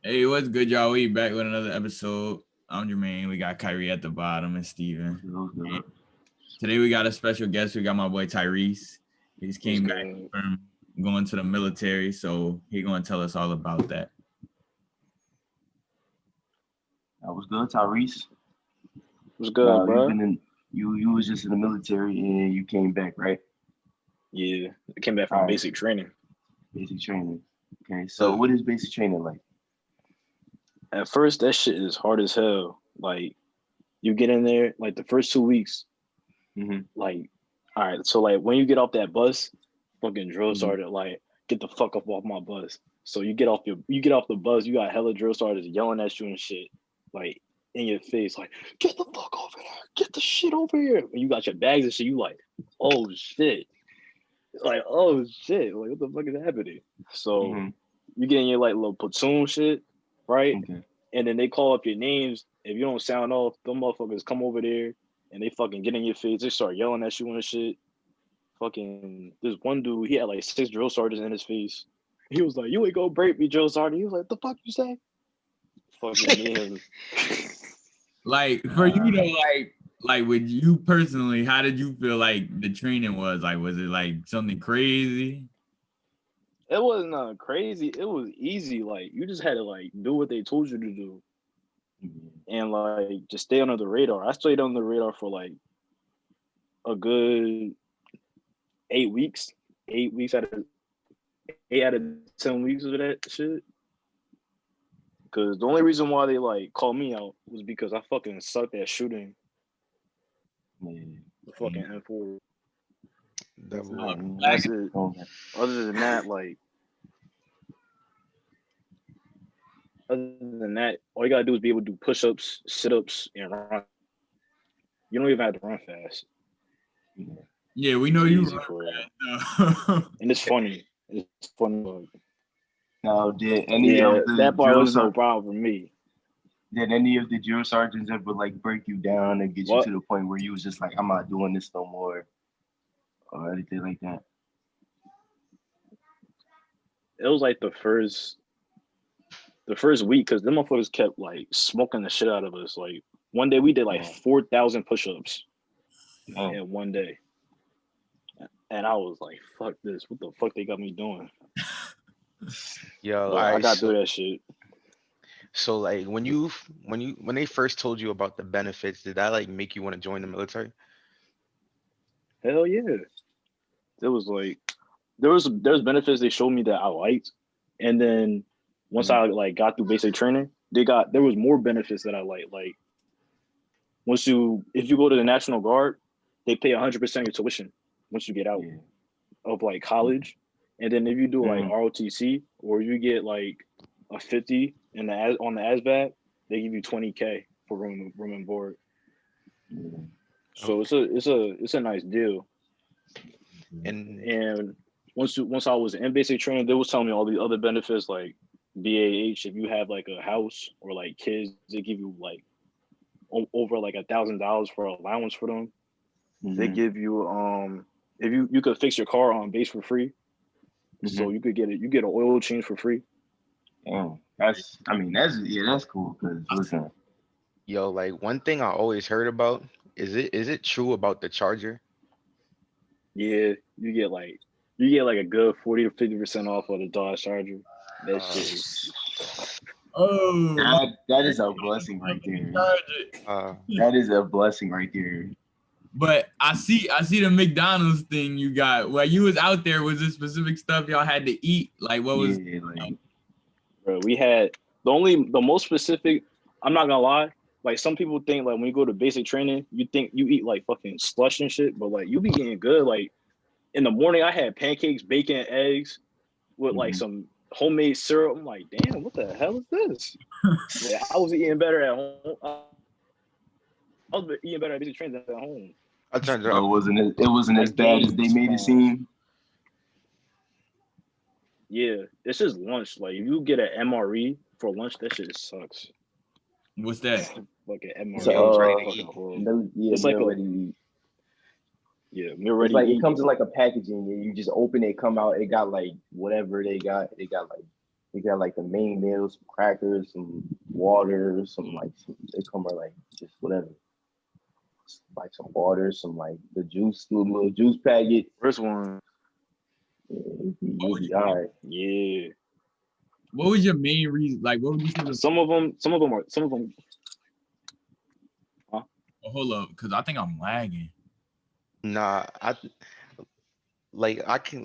Hey, what's good, y'all? We back with another episode. I'm Jermaine. We got KAIRI at the bottom and Steven. And today we got a special guest. We got my boy Tyrese. He just came back from going to the military, so he gonna tell us all about that. That was good, Tyrese. What's good, bro? You was just in the military and you came back, right? Yeah, I came back from basic training. Basic training. Okay, so what is basic training like? At first, that shit is hard as hell. Like, you get in there, like the first 2 weeks, like, all right, so like when you get off that bus, fucking drill sergeant, like, get the fuck up off my bus. So you get off the bus, you got hella drill sergeants yelling at you and shit, like in your face, like, get the fuck over here, get the shit over here. When you got your bags and shit, you like, oh shit. Like, oh shit, like what the fuck is happening? So you get in your like little platoon shit, right? Okay. And then they call up your names. If you don't sound off, them motherfuckers come over there and they fucking get in your face. They start yelling at you and shit. Fucking, this one dude, he had like 6 drill sergeants in his face. He was like, "You ain't gonna break me, drill sergeant." He was like, "The fuck you say?" Fucking me. Like for you to like with you personally, how did you feel like the training was? Like, was it like something crazy? It wasn't crazy. It was easy. Like, you just had to like do what they told you to do, and like just stay under the radar. I stayed on the radar for like a good 8 weeks. 8 weeks out of 10 weeks of that shit. Because the only reason why they like called me out was because I fucking sucked at shooting the fucking M4. That's it. Other than that, all you gotta do is be able to do push-ups, sit-ups, and run. You don't even have to run fast. Yeah, we know it's you easy run fast. And it's funny. It's funny. Now, did any of the that part was no problem for me. Did any of the drill sergeants ever like break you down and get you to the point where you was just like, I'm not doing this no more, or anything like that? It was like the first week, because them motherfuckers kept like smoking the shit out of us. Like one day we did like 4,000 push-ups in one day, and I was like, "Fuck this! What the fuck they got me doing?" Yo, I got through that shit. So like when they first told you about the benefits, did that like make you want to join the military? Hell yeah! It was like there's benefits they showed me that I liked, and then once I like got through basic training, there was more benefits that I liked. Like if you go to the National Guard, they pay 100% your tuition once you get out of like college, and then if you do like ROTC or you get like a 50 on the ASVAB, they give you 20K for room and board. So it's a nice deal. And once I was in basic training, they was telling me all the other benefits like BAH. If you have like a house or like kids, they give you like over like $1,000 for allowance for them. They give you if you could fix your car on base for free, so you get an oil change for free. That's cool. Cause listen, yo, like one thing I always heard about is it true about the Charger? Yeah, you get like a good 40 to 50% off of the Dodge Charger. That shit. That is a blessing right there. That is a blessing right there. But I see the McDonald's thing you got. While you was out there, was there specific stuff y'all had to eat? Like what was? Bro, we had the most specific. I'm not gonna lie. Like some people think like when you go to basic training, you think you eat like fucking slush and shit, but like you be eating good. Like in the morning, I had pancakes, bacon, eggs with like some homemade syrup. I'm like, damn, what the hell is this? Yeah, I was eating better at home. I was eating better at basic training than at home. It wasn't as bad as they made it seem. Yeah, it's just lunch. Like if you get an MRE for lunch, that shit sucks. What's that? Like an MRE. It's like ready to eat. Yeah, meal ready. It's like it comes in like a packaging, and you just open it, come out. It got like whatever they got. They got like They got like the main meal, some crackers, some water, they come with like just whatever. Like some water, some like the juice, little juice packet. First one. Yeah, you'll be all right. Yeah. What was your main reason? Like, what would you say? Some of them. Huh? Oh, hold up, because I think I'm lagging. Nah, I can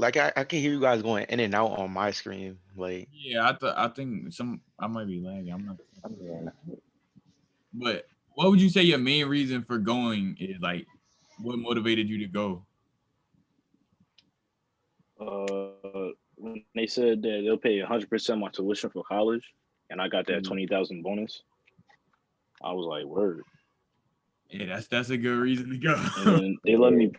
hear you guys going in and out on my screen. Like, Yeah, I think I might be lagging. I'm not. Yeah. But what would you say your main reason for going is? Like, what motivated you to go? When they said that they'll pay 100% my tuition for college, and I got that 20,000 bonus, I was like, word. Yeah, that's a good reason to go. And then they let me.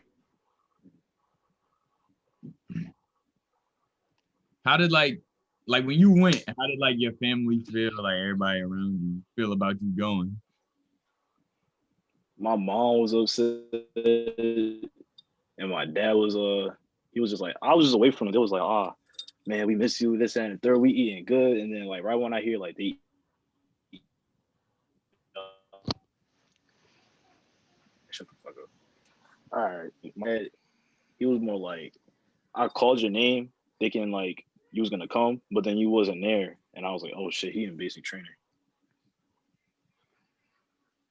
How did like when you went? How did like your family feel? Like everybody around you feel about you going? My mom was upset, and my dad was he was just like, I was just away from it. It was like, man, we miss you, this and the third, we eating good, and then like right when I hear like they shut the fuck up. All right, my dad, he was more like, I called your name thinking like you was gonna come, but then you wasn't there, and I was like, oh shit, he in basic training.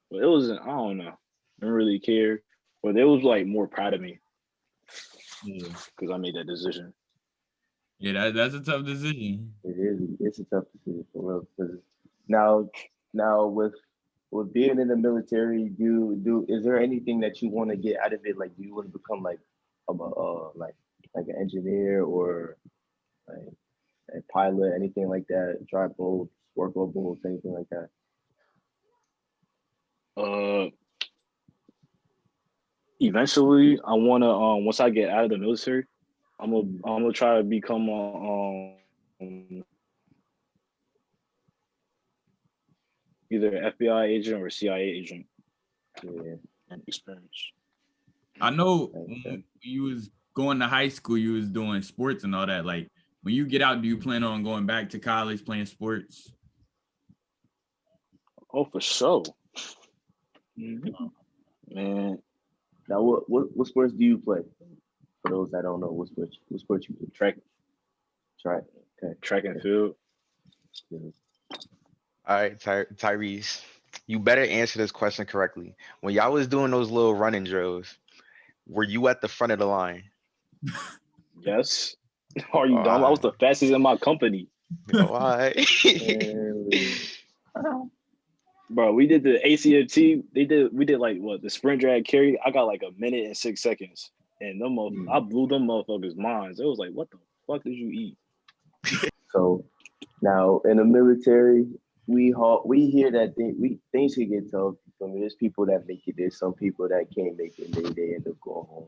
But it wasn't, I don't know, I didn't really care, but they was like more proud of me. Yeah, because I made that decision. Yeah, that's a tough decision. It is. It's a tough decision for real. Because now with being in the military, is there anything that you want to get out of it? Like, do you want to become like like an engineer or like a pilot, anything like that? Drive boats, work on boats, anything like that? Eventually, I wanna once I get out of the military, I'm gonna try to become either an FBI agent or a CIA agent. Yeah. And experience. I know when you was going to high school, you was doing sports and all that. Like, when you get out, do you plan on going back to college playing sports? Oh, for sure. Man, Now, what sports do you play? For those that don't know, what sports you play? track Okay. track and field. Yeah. all right, Tyrese, you better answer this question correctly. When y'all was doing those little running drills, were you at the front of the line? Yes. Are you dumb? I was the fastest in my company. Why? Bro, we did the ACFT. We did like what the sprint drag carry. I got like a minute and 6 seconds, and I blew them motherfuckers' minds. It was like, what the fuck did you eat? So now in the military, we hear that things can get tough. There's people that make it. There's some people that can't make it. They end up going home.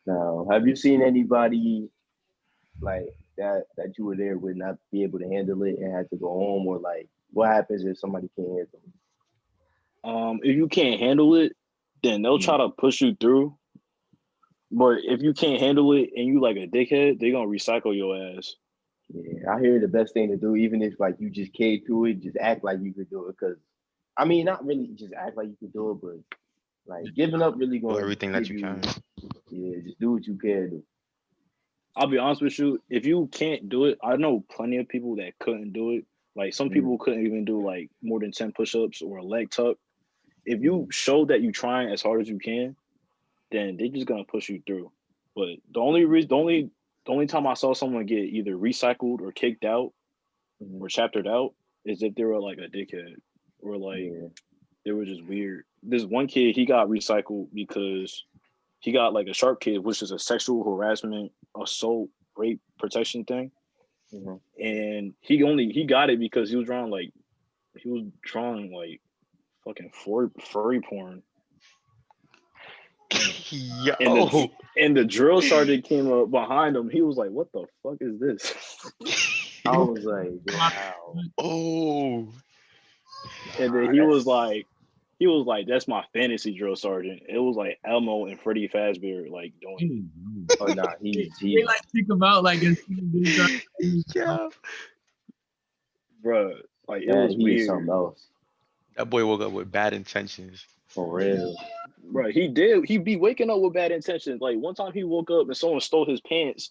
Now, have you seen anybody like that you were there with not be able to handle it and had to go home, or like what happens if somebody can't handle it? If you can't handle it, then they'll try to push you through. But if you can't handle it and you like a dickhead, they're gonna recycle your ass. Yeah, I hear the best thing to do, even if like you just came through it, just act like you could do it. Because I mean, not really just act like you could do it, but like giving up really going Do everything that you can. Yeah, just do what you can do. I'll be honest with you. If you can't do it, I know plenty of people that couldn't do it. Like some people couldn't even do like more than 10 push-ups or a leg tuck. If you show that you're trying as hard as you can, then they're just gonna push you through. But the only time I saw someone get either recycled or kicked out or chaptered out is if they were like a dickhead or like they were just weird. This one kid, he got recycled because he got like a sharp kid, which is a sexual harassment, assault, rape protection thing. And he got it because he was drawing like fucking furry porn. Yo. And the drill sergeant came up behind him. He was like, "What the fuck is this?" I was like, "Wow." Oh. And then he was like, "That's my fantasy drill sergeant." It was like Elmo and Freddy Fazbear like doing. Oh nah, he They like kick him out like Yeah. bro. Like it Man, was he is something weird, else. That boy woke up with bad intentions. For real. bro. He did. He be waking up with bad intentions. Like one time he woke up and someone stole his pants,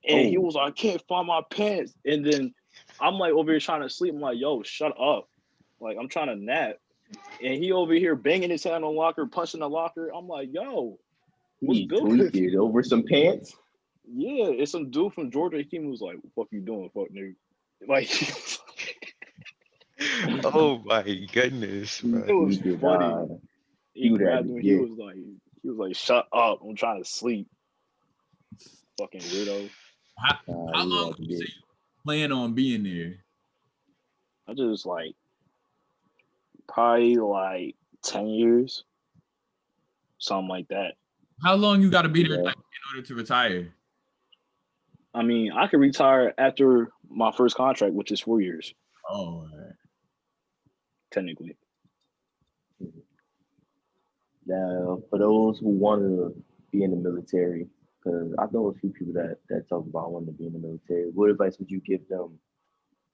and he Oh. was like, "I can't find my pants." And then I'm like over here trying to sleep. I'm like, "Yo, shut up!" Like I'm trying to nap, and he over here banging his head on the locker, punching the locker. I'm like, "Yo, what's He good with tweaked you?" over some pants. Yeah, it's some dude from Georgia. He came and was like, "What fuck you doing, fuck nigga?" Like Oh my goodness, it bro. was funny. He You grabbed had him. to He get. was like, "Shut up! I'm trying to sleep." Fucking weirdo. How You long had to would you say get. you plan on being there? I just like probably like 10 years, something like that. How long you got to be there Yeah. like, in order to retire? I mean, I could retire after my first contract, which is 4 years, Oh, all right. technically. Now, for those who want to be in the military, because I know a few people that talk about wanting to be in the military. What advice would you give them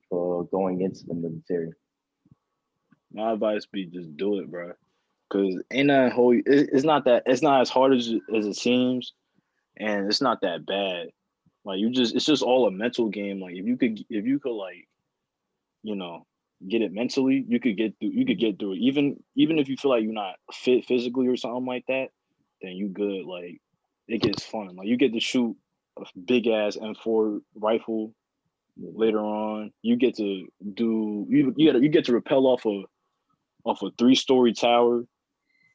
for going into the military? My advice be just do it, bro. Cause ain't that whole. It's not as hard as it seems, and it's not that bad. Like it's just all a mental game. Like if you could like, you know, get it mentally, you could get through it. Even if you feel like you're not fit physically or something like that, then you good. Like it gets fun. Like you get to shoot a big ass M4 rifle later on. You get to do you get to rappel off a 3-story tower.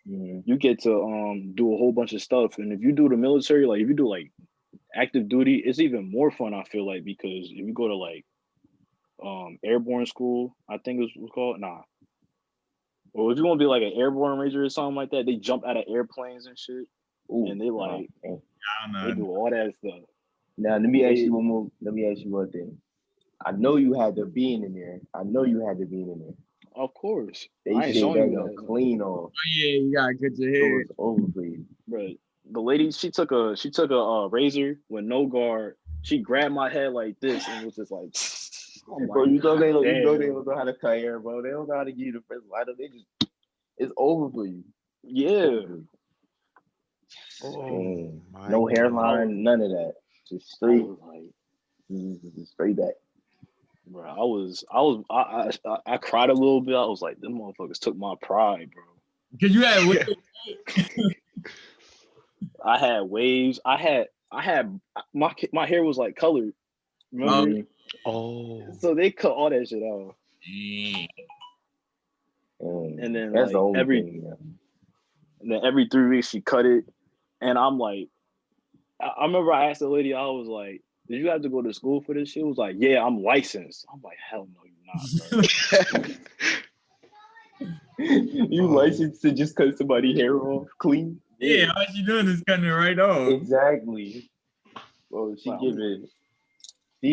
Mm-hmm. You get to do a whole bunch of stuff. And if you do the military, like if you do like active duty, it's even more fun, I feel like, because if you go to like airborne school, I think it was called. Nah. Or if you want to be like an airborne ranger or something like that, they jump out of airplanes and shit. Ooh, And they like I don't know. they do all that stuff. now let me ask you one more. Let me ask you one thing. I know you had the bean in there. Of course. They I ain't said showing that you gonna that. clean off. Oh, yeah, you gotta cut your It hair. was over for you. But the lady, she took a razor with no guard. She grabbed my head like this and was just like, I'm Bro, like, you know they don't damn. know how to cut hair, bro. They don't know how to give you the first light up. They just it's over for you. Yeah. Oh my No goodness. hairline, none of that. Just I straight, was like, just straight back. bro, I cried a little bit. I was like, them motherfuckers took my pride, bro. Cause you had I had waves. I had my hair was like colored. Remember? Oh. So they cut all that shit off. And then That's the like only thing. Yeah. every 3 weeks she cut it. And I'm like, I remember I asked the lady, I was like, did you have to go to school for this? She was like, yeah, I'm licensed. I'm like, hell no, you're not, bro. You licensed to just cut somebody's hair off clean? Yeah, all she doing is cutting it right off. Exactly. Well, she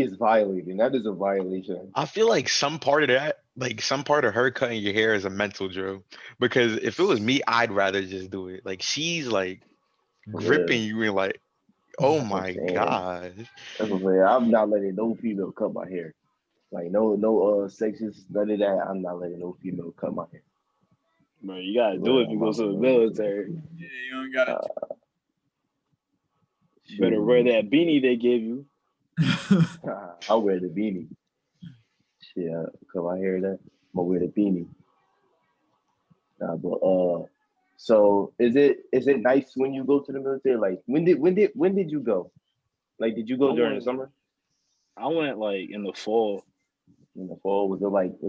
is violating. That is a violation. I feel like some part of that, like some part of her cutting your hair is a mental drill. Because if it was me, I'd rather just do it. Like she's like gripping you and like, oh my god. That's what I'm saying. I'm not letting no female cut my hair. Like no sexist, none of that. I'm not letting no female cut my hair. Bro, you gotta do it if you go to the military. Yeah, you don't gotta. Better wear that beanie they gave you. I'll wear the beanie. Shit, cut my hair that. I'm gonna wear the beanie. So is it nice when you go to the military? Like when did you go? Like did you go during the summer? I went like in the fall. In the fall, was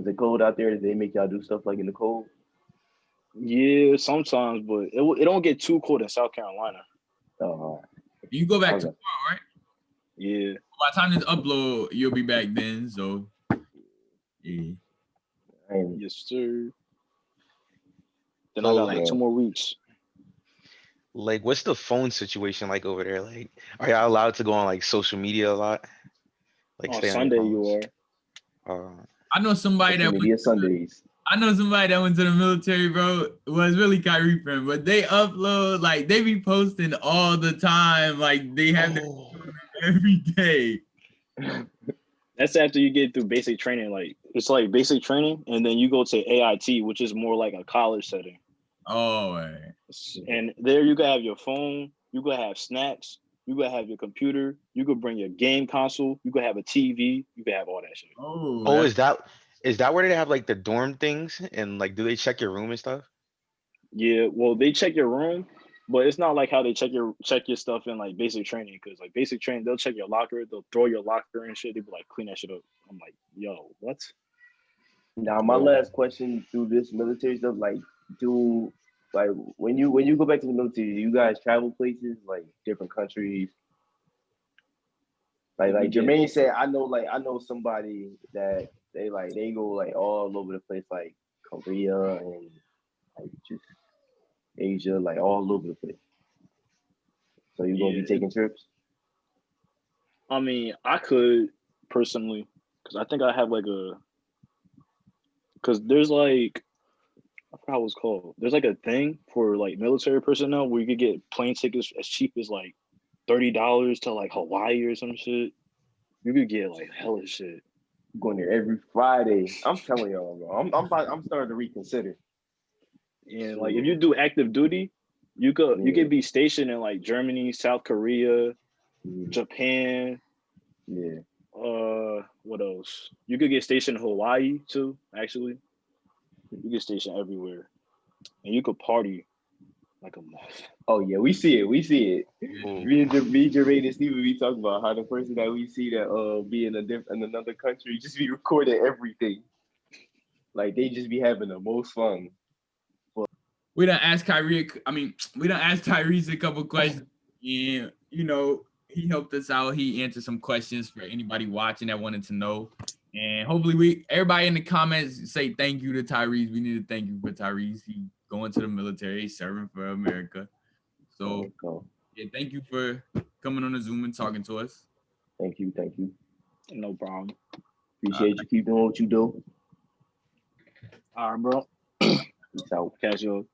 it cold out there? Did they make y'all do stuff like in the cold? Yeah, sometimes, but it don't get too cold in South Carolina. Oh, You go back tomorrow, right? Yeah. By the time this upload, you'll be back then. So, yeah. Yes, sir. Then I got like 2 more weeks. Like, what's the phone situation like over there? Like, are y'all allowed to go on like social media a lot? Like, On stay Sunday, on you are. I know somebody that went Sundays. I know somebody that went to the military, bro. Was really KAIRI friend, but they upload like they be posting all the time. Like they have every day. That's after you get through basic training. Like It's like basic training, and then you go to AIT, which is more like a college setting. Oh, right. And there you can have your phone, you can have snacks, you can have your computer, you could bring your game console, you could have a TV, you can have all that shit. Oh, Oh, is that where they have like the dorm things and like do they check your room and stuff? Yeah, well, they check your room, but it's not like how they check your stuff in like basic training. Because like basic training, they'll check your locker, they'll throw your locker and shit. They be like, clean that shit up. I'm like, yo, what? Now, my last question through this military stuff, like, when you go back to the military, do you guys travel places like different countries? Like Jermaine said, I know somebody that they go like all over the place, like Korea and like just Asia, like all over the place. So you gonna be taking trips? I mean, I could personally, because I think I have like because there's like, I forgot what it's called. There's like a thing for like military personnel where you could get plane tickets as cheap as like $30 to like Hawaii or some shit. You could get like hella shit. I'm going there every Friday. I'm telling y'all, bro. I'm starting to reconsider. And like if you do active duty, you could be stationed in like Germany, South Korea, Japan. Yeah. What else? You could get stationed in Hawaii too, actually. You get stationed everywhere. And you could party like a month. Oh yeah, we see it. Ooh. Me, Jermaine, and Steven, we talk about how the person that we see that be in another country just be recording everything. Like they just be having the most fun. We done asked Kyrie. We done asked Tyrese a couple questions, and he helped us out. He answered some questions for anybody watching that wanted to know. And hopefully everybody in the comments say thank you to Tyrese. We need to thank you for Tyrese. He going to the military, serving for America. So yeah, thank you for coming on the Zoom and talking to us. Thank you. No problem. Appreciate you. Keep doing what you do. All right, bro. Peace out. Catch you.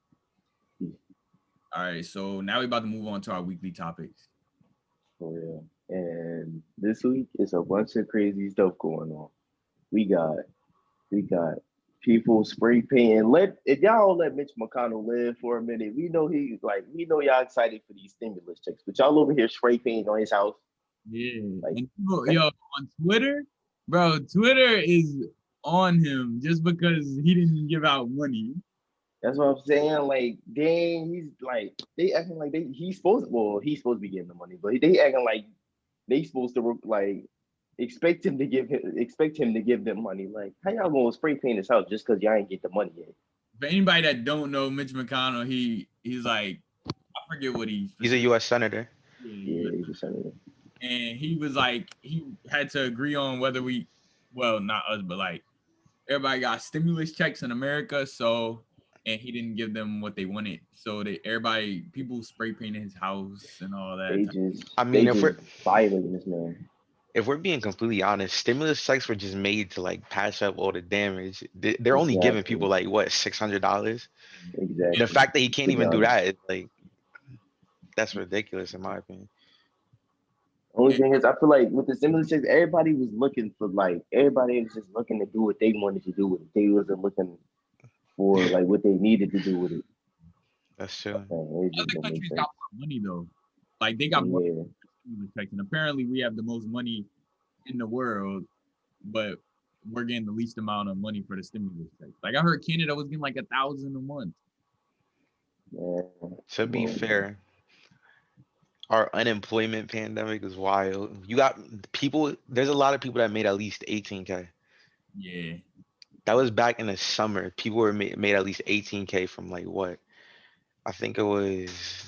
All right, so now we're about to move on to our weekly topics. For real. And this week is a bunch of crazy stuff going on. We got people spray painting. If y'all let Mitch McConnell live for a minute, we know y'all excited for these stimulus checks, but y'all over here spray painting on his house. Yeah. Like, and people, on Twitter, bro, Twitter is on him just because he didn't give out money. That's what I'm saying. Like, dang, he's like, they acting like he's supposed to be getting the money, but they acting like they supposed to like expect him to give them money. Like, how y'all gonna spray paint his house just because y'all ain't get the money yet? For anybody that don't know Mitch McConnell, he's like, I forget what he's a U.S. senator. Yeah, he's a senator. And he was like, he had to agree on whether not us, but like everybody got stimulus checks in America, and he didn't give them what they wanted. So people spray painted his house and all that. If we're violating this man. If we're being completely honest, stimulus checks were just made to like patch up all the damage. They're only giving people like what, $600. Exactly. The fact that he can't even do that is like, that's ridiculous in my opinion. Only thing is, I feel like with the stimulus checks, everybody was just looking to do what they wanted to do with it. They wasn't looking for like what they needed to do with it. That's true. Other countries got more money though. Like they got more stimulus checks, and apparently we have the most money in the world, but we're getting the least amount of money for the stimulus checks. Like I heard Canada was getting like 1,000 a month. Yeah. To be fair, our unemployment pandemic is wild. You got people, there's a lot of people that made at least 18K. Yeah. That was back in the summer. People were made at least 18K from like what? I think it was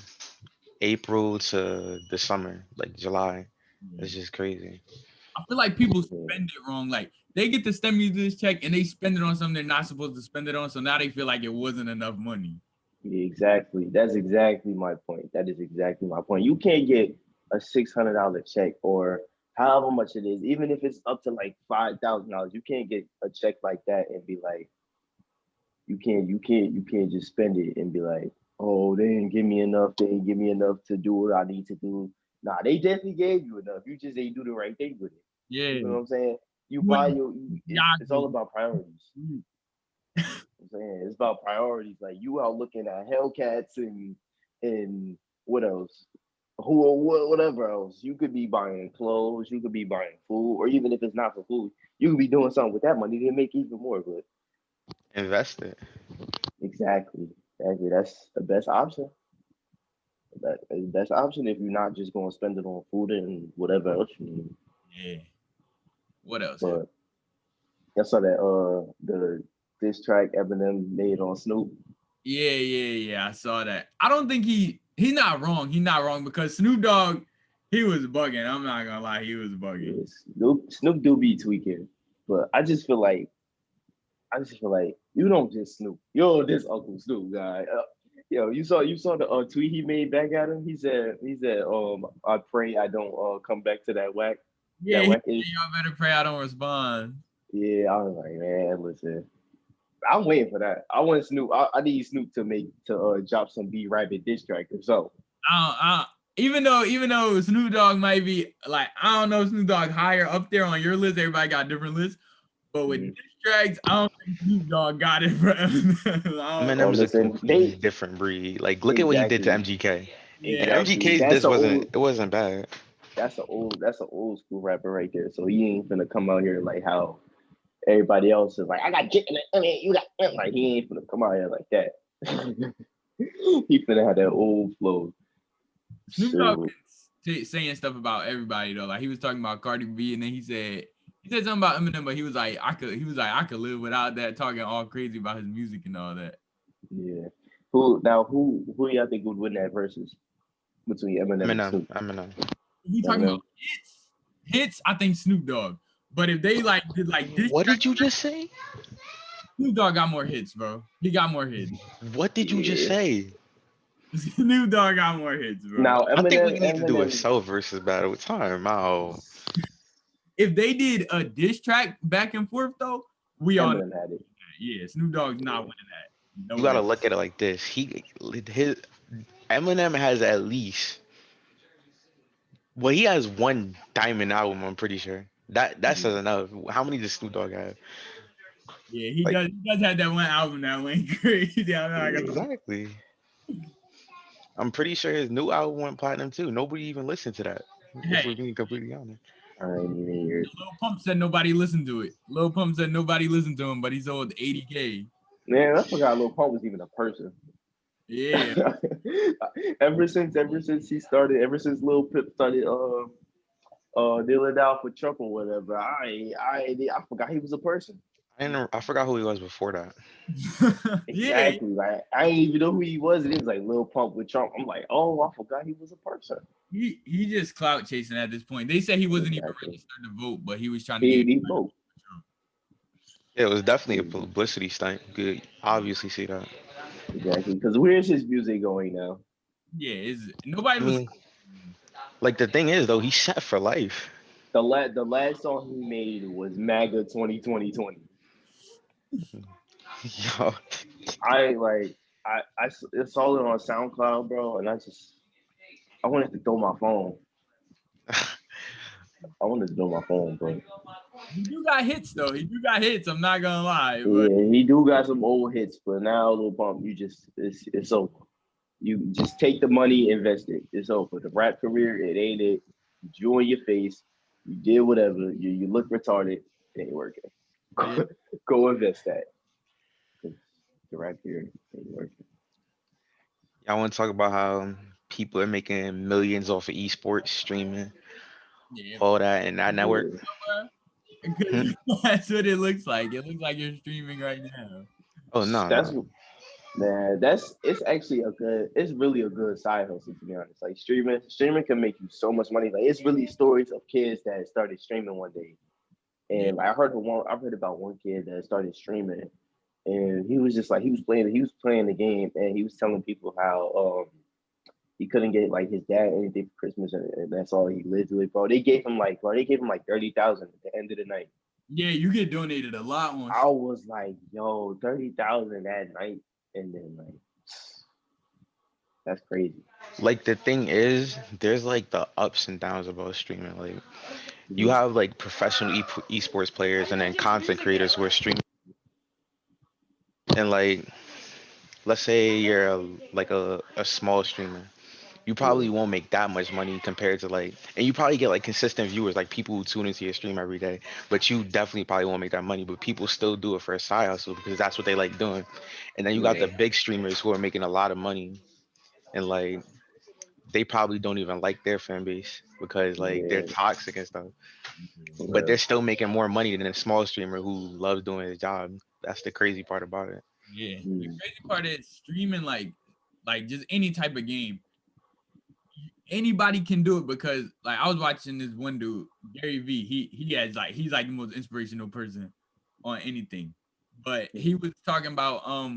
April to the summer, like July. Yeah. It's just crazy. I feel like people spend it wrong. Like they get the stimulus check and they spend it on something they're not supposed to spend it on. So now they feel like it wasn't enough money. Yeah, exactly. That's exactly my point. That is exactly my point. You can't get a $600 check or however much it is, even if it's up to like $5,000. You can't get a check like that and be like, you can't just spend it and be like, oh, they didn't give me enough. They didn't give me enough to do what I need to do. Nah, they definitely gave you enough. You just ain't do the right thing with it. Yeah. You know what I'm saying? You buy your. It's all about priorities. I'm saying it's about priorities. Like you out looking at Hellcats and what else? Whatever else. You could be buying clothes. You could be buying food, or even if it's not for food, you could be doing something with that money to make even more. But Invest it. exactly. That's the best option. That is the best option if you're not just going to spend it on food and whatever else you need. Yeah. What else? But I saw that the diss track Eminem made on Snoop. Yeah. I saw that. I don't think he's not wrong. He's not wrong because Snoop Dogg, he was bugging. I'm not gonna lie, he was bugging. Yeah, Snoop do be tweaking, but I just feel like you don't just Snoop. Yo, this Uncle Snoop guy. Yo, you saw the tweet he made back at him. He said, I pray I don't come back to that whack. Yeah, that whack y'all better pray I don't respond. Yeah, I was like, man, listen. I'm waiting for that. I want Snoop. I need Snoop to drop some B Rabbit diss track or so. Even though Snoop Dogg might be like, I don't know, Snoop Dogg higher up there on your list. Everybody got different lists, but with diss tracks, I don't think Snoop Dogg got it. Eminem's a completely different breed. Like, look at what he did to MGK. Yeah, And MGK's diss wasn't bad. That's an old school rapper right there. So he ain't gonna come out here like how everybody else is like, I got Jit in it. I mean, you got like he ain't gonna come out here like that. He finna have that old flow. Snoop Dogg saying stuff about everybody though. Like he was talking about Cardi B, and then he said something about Eminem, but he was like, I could live without that, talking all crazy about his music and all that. Yeah. Who y'all think would win that versus between Eminem and Snoop? Eminem. If we talking about hits, I think Snoop Dogg. But if they like did like this, what did you just say? Snoop Dogg got more hits, bro. He got more hits. What did you just say? Snoop Dogg got more hits, bro. Now, I think we need to do a self versus battle. Time out. If they did a diss track back and forth, though, we all had it. Yeah, Snoop Dogg's not winning that. No, you gotta look at it like this. Eminem has at least. Well, he has one diamond album. I'm pretty sure that says enough. How many does Snoop Dogg have? Yeah, he does have that one album that went crazy. Exactly. I'm pretty sure his new album went platinum too. Nobody even listened to that. If we're being completely honest. I ain't even hear it. Lil Pump said nobody listened to it. Lil Pump said nobody listened to him, but he sold 80K. Man, I forgot Lil Pump was even a person. Yeah. ever since Lil Pip started dealing out for Trump or whatever, I forgot he was a person. I forgot who he was before that. Exactly. Yeah. Like I didn't even know who he was. And it was like Lil Pump with Trump. I'm like, oh, I forgot he was a person. He just clout chasing at this point. They said he wasn't even registered to vote, but he was trying to get vote. Yeah, it was definitely a publicity stunt. Good, obviously see that. Exactly, because where's his music going now? Yeah, nobody. Like the thing is though, he's set for life. The last song he made was MAGA 2020. Yo, I saw it on SoundCloud, bro, and I wanted to throw my phone. Bro. He do got hits though. I'm not gonna lie. But... Yeah, he do got some old hits, but now Lil Pump, it's over. You just take the money, invest it. It's over. The rap career, it ain't it. You in your face. You did whatever. You look retarded. It ain't working. Go invest that. The rap career ain't working. I want to talk about how people are making millions off of esports streaming. Yeah. All that and that network. That's what it looks like. It looks like you're streaming right now. Oh no. It's actually it's really a good side hustle, to be honest. Like streaming can make you so much money. Like it's really stories of kids that started streaming one day. And I heard about one kid that started streaming, and he was just like he was playing the game, and he was telling people how he couldn't get like his dad anything for Christmas, and that's all he lived with, bro. They gave him like 30,000 at the end of the night. Yeah, you get donated a lot. I was like, yo, 30,000 that night, and then like, that's crazy. Like the thing is, there's like the ups and downs about streaming. Like You have like professional esports players and then content creators who are streaming. And like, let's say you're like a small streamer. You probably won't make that much money compared to like, and you probably get like consistent viewers, like people who tune into your stream every day. But you definitely probably won't make that money. But people still do it for a side hustle because that's what they like doing. And then you got the big streamers who are making a lot of money, and like they probably don't even like their fan base because like they're toxic and stuff. But they're still making more money than a small streamer who loves doing his job. That's the crazy part about it. Yeah, the crazy part is streaming like just any type of game. Anybody can do it because like I was watching this one dude, Gary V. He has like he's like the most inspirational person on anything. But he was talking about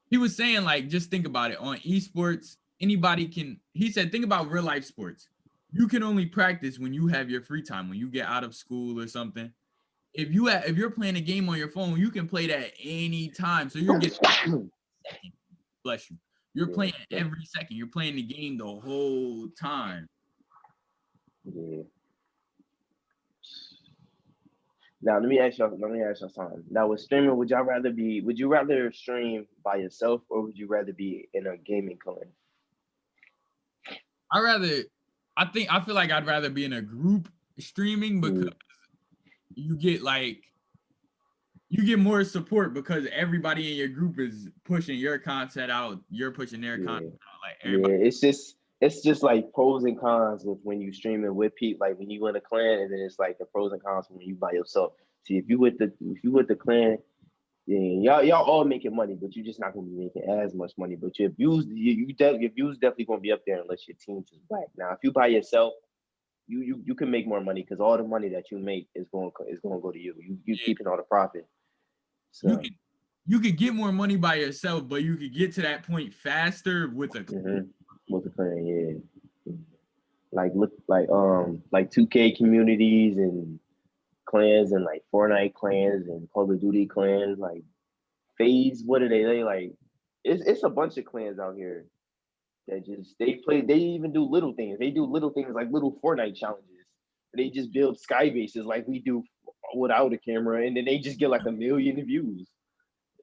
he was saying like just think about it on esports, anybody can he said think about real life sports. You can only practice when you have your free time, when you get out of school or something. If you're playing a game on your phone, you can play that any time. So you're getting bless you. You're playing every second. You're playing the game the whole time. Yeah. Now let me ask y'all something. Now with streaming, would you rather stream by yourself or would you rather be in a gaming clan? I feel like I'd rather be in a group streaming because you get more support because everybody in your group is pushing your content out. You're pushing their content out. Like everybody. It's just like pros and cons with when you streaming with people. Like when you in a clan, and then it's like the pros and cons when you by yourself. See, if you with the clan, then y'all all making money, but you're just not gonna be making as much money. But your views definitely gonna be up there unless your team's just black. Now, if you by yourself, you can make more money because all the money that you make is going to go to you. You keeping all the profit. So you could get more money by yourself, but you could get to that point faster with a with the clan, like 2K communities and clans and like Fortnite clans and Call of Duty clans, like FaZe. What are they? They like it's a bunch of clans out here that just they even do little things. They do little things like little Fortnite challenges. They just build sky bases like we do without a camera, and then they just get like 1 million views.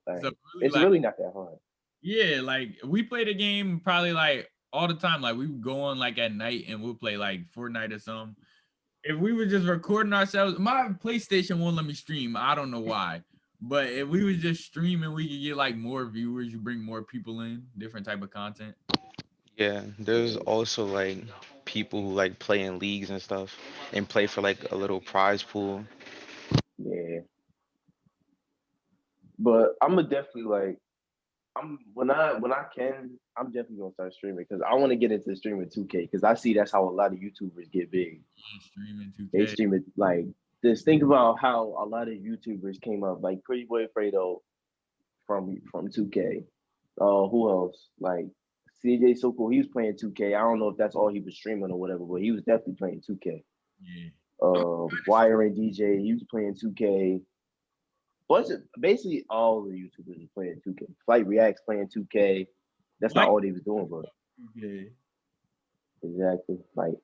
Like, so it's really not that hard. Yeah, like we play the game probably like all the time. Like we would go on like at night and we'll play like Fortnite or something. If we were just recording ourselves, my PlayStation won't let me stream. I don't know why. But if we was just streaming, we could get like more viewers. You bring more people in, different type of content. Yeah, there's also like people who like play in leagues and stuff and play for like a little prize pool. Yeah. But I'm gonna definitely like when I can, I'm definitely gonna start streaming because I want to get into streaming 2K because I see that's how a lot of YouTubers get big. Streaming 2K. They stream it like just think about how a lot of YouTubers came up, like Pretty Boy Fredo from 2K. Who else? Like CJ So Cool, he was playing 2K. I don't know if that's all he was streaming or whatever, but he was definitely playing 2K. Yeah. Wire and DJ, he was playing 2K. Basically all the YouTubers was playing 2K. Flight Reacts playing 2K. That's not all they was doing, but exactly. Like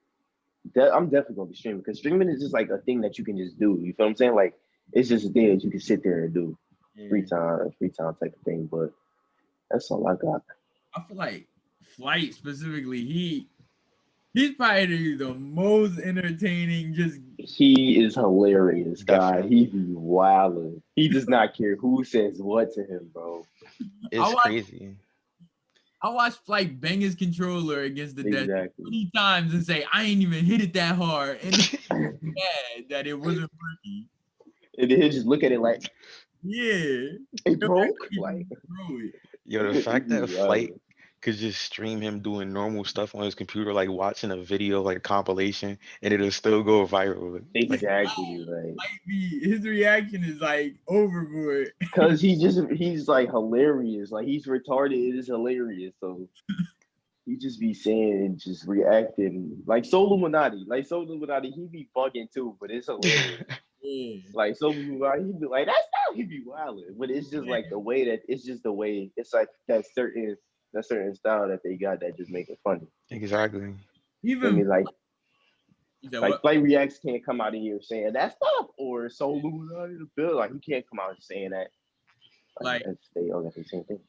I'm definitely gonna be streaming because streaming is just like a thing that you can just do. You feel what I'm saying? Like it's just a thing that you can sit there and do. Free time type of thing. But that's all I got. I feel like Flight specifically, he's probably the most entertaining. He is hilarious, guy. He be wilding. He does not care who says what to him, bro. It's crazy. I watched Flight bang his controller against the desk 20 times and say, I ain't even hit it that hard. And mad that it wasn't working. And then he'll just look at it like, it broke? Like, yo, the fact that Flight could just stream him doing normal stuff on his computer, like watching a video, like a compilation, and it'll still go viral. Exactly. His reaction is like overboard. Because he's like hilarious. Like he's retarded. It is hilarious. So he just be saying and just reacting. Like Soluminati. He be bugging too, but it's hilarious. Like Soluminati, he be like, that's how he be wilding. But it's just like the way it's like that certain style that they got that just make it funny. Exactly. Even like You said Like what? Flight Reacts can't come out of here saying that stuff or so Illuminati the bill. Like he can't come out saying that. Like They all got the same thing.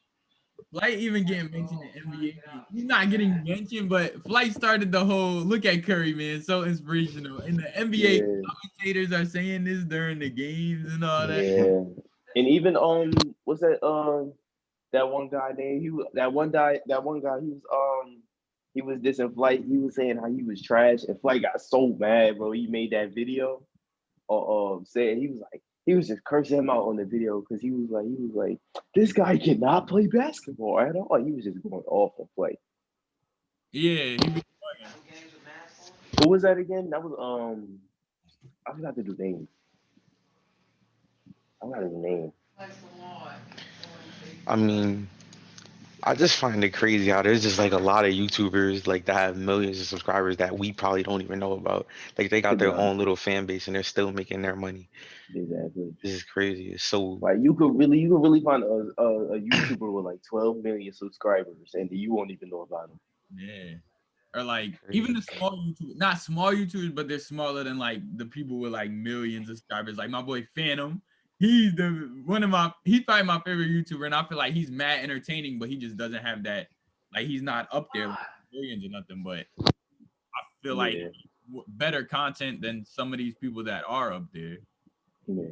Flight even getting mentioned in NBA. He's not getting mentioned, but Flight started the whole look at Curry, man, so inspirational. And the NBA commentators are saying this during the games and all that. Yeah. And even what's that that one guy named that one guy he was dissing Flight. He was saying how he was trash and Flight got so mad, bro. He made that video or said he was just cursing him out on the video because he was like, this guy cannot play basketball at all. He was just going off on Flight. Yeah, he be bugging. Who was that again? That was I forgot to do name. I forgot his name. I mean, I just find it crazy how there's just like a lot of YouTubers like that have millions of subscribers that we probably don't even know about. Like they got their own little fan base and they're still making their money. Exactly. This is crazy. It's so like you could really find a YouTuber with like 12 million subscribers and you won't even know about him. Yeah. Or like even the small YouTubers, not small YouTubers, but they're smaller than like the people with like millions of subscribers. Like my boy Phantom, he's probably my favorite YouTuber, and I feel like he's mad entertaining, but he just doesn't have that. Like he's not up there with millions or nothing. But I feel like better content than some of these people that are up there. Yeah.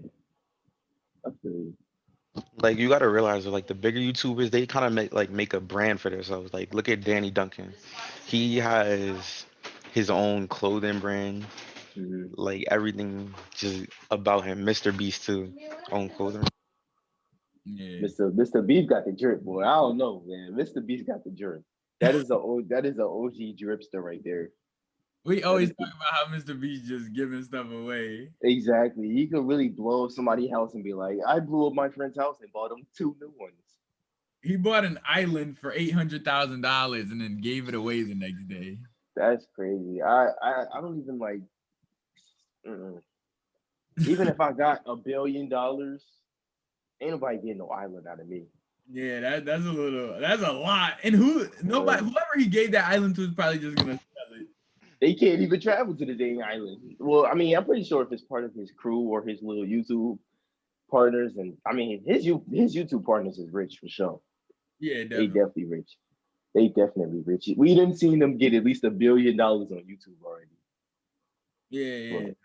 Absolutely. like you got to realize that like the bigger YouTubers, they kind of make a brand for themselves. Like look at Danny Duncan. He has his own clothing brand. Like everything just about him. Mr. Beast too, own clothing. Yeah. Mr. Beast got the drip, boy. I don't know, man. Mr. Beast got the drip. That is a OG dripster right there. We always talk about how Mr. Beast just giving stuff away. Exactly. He could really blow up somebody's house and be like, I blew up my friend's house and bought him 2 new ones. He bought an island for $800,000 and then gave it away the next day. That's crazy. I don't even like. Even if I got $1 billion, ain't nobody getting no island out of me. Yeah, that's a lot. And whoever he gave that island to is probably just gonna sell it. They can't even travel to the dang island. Well, I mean, I'm pretty sure if it's part of his crew or his little YouTube partners, and I mean, his YouTube partners is rich for sure. Yeah, definitely. They definitely rich. We didn't see them get at least $1 billion on YouTube already. Yeah. But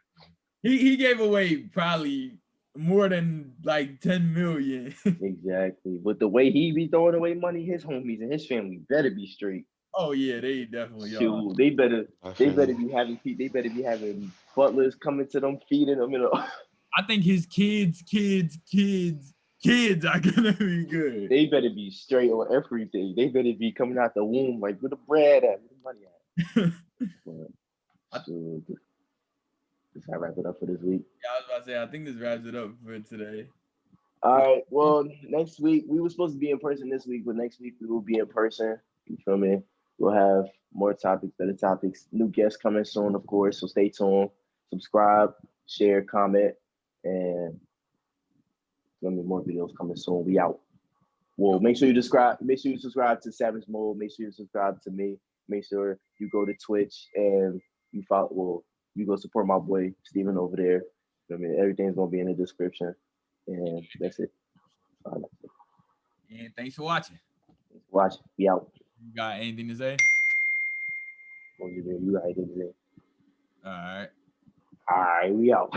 he gave away probably more than like 10 million. Exactly. But the way he be throwing away money, his homies and his family better be straight. Oh yeah, they definitely are. They better be having butlers coming to them, feeding them. I think his kids are gonna be good. They better be straight on everything. They better be coming out the womb like where the bread at, where the money at. Just I wrap it up for this week. Yeah, I was about to say, I think this wraps it up for today. All right. Well, next week we were supposed to be in person this week, but next week we will be in person. You feel me? We'll have more topics, better topics, new guests coming soon, of course. So stay tuned, subscribe, share, comment, and more videos coming soon. We out. Well, make sure you subscribe. Make sure you subscribe to Savage Mode. Make sure you subscribe to me. Make sure you go to Twitch and you follow. Well, you go support my boy Steven over there. I mean, everything's gonna be in the description, and that's it. And thanks for watching. Watch. Be out. You got anything to say? You got anything to say? All right. All right. We out.